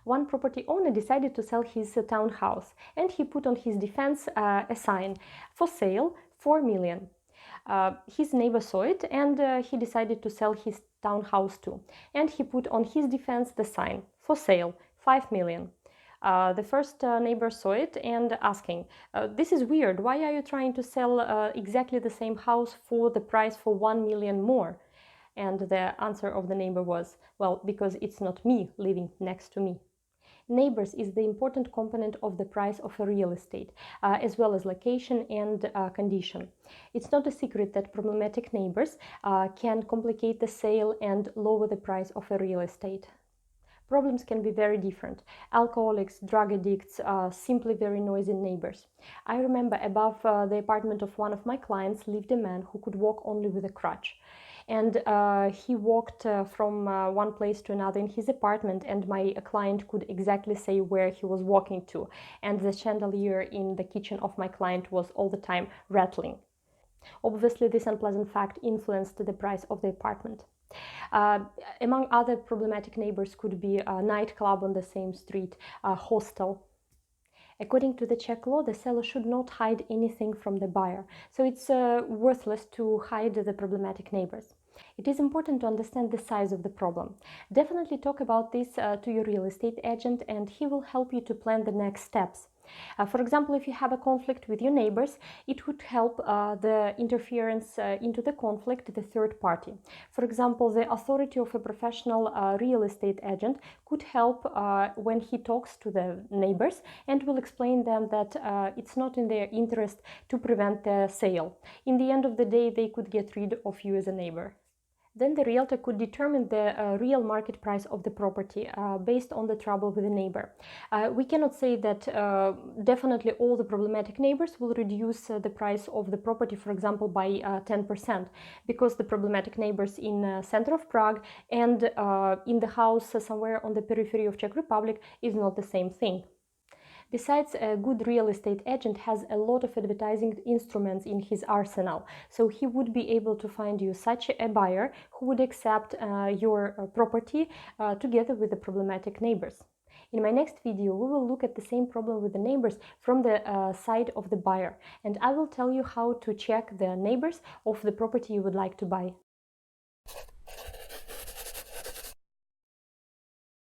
One property owner decided to sell his townhouse, and he put on his defense a sign, for sale, 4 million. His neighbor saw it, and he decided to sell his townhouse too. And he put on his defense the sign, for sale, 5 million. The first neighbor saw it and asking, this is weird, why are you trying to sell exactly the same house for the price for 1 million more? And the answer of the neighbor was, well, because it's not me living next to me. Neighbors is the important component of the price of a real estate, as well as location and condition. It's not a secret that problematic neighbors can complicate the sale and lower the price of a real estate. Problems can be very different. Alcoholics, drug addicts, simply very noisy neighbors. I remember above the apartment of one of my clients lived a man who could walk only with a crutch. And he walked from one place to another in his apartment, and my client could exactly say where he was walking to. And the chandelier in the kitchen of my client was all the time rattling. Obviously, this unpleasant fact influenced the price of the apartment. Among other problematic neighbors could be a nightclub on the same street, a hostel. According to the Czech law, the seller should not hide anything from the buyer, so it's worthless to hide the problematic neighbors. It is important to understand the size of the problem. Definitely talk about this to your real estate agent, and he will help you to plan the next steps. For example, if you have a conflict with your neighbors, it would help the interference into the conflict the third party. For example, the authority of a professional real estate agent could help when he talks to the neighbors and will explain them that it's not in their interest to prevent the sale. In the end of the day, they could get rid of you as a neighbor. Then the realtor could determine the real market price of the property based on the trouble with the neighbor. We cannot say that definitely all the problematic neighbors will reduce the price of the property, for example, by 10%, because the problematic neighbors in the center of Prague and in the house somewhere on the periphery of Czech Republic is not the same thing. Besides, a good real estate agent has a lot of advertising instruments in his arsenal, so he would be able to find you such a buyer who would accept your property together with the problematic neighbors. In my next video, we will look at the same problem with the neighbors from the side of the buyer, and I will tell you how to check the neighbors of the property you would like to buy.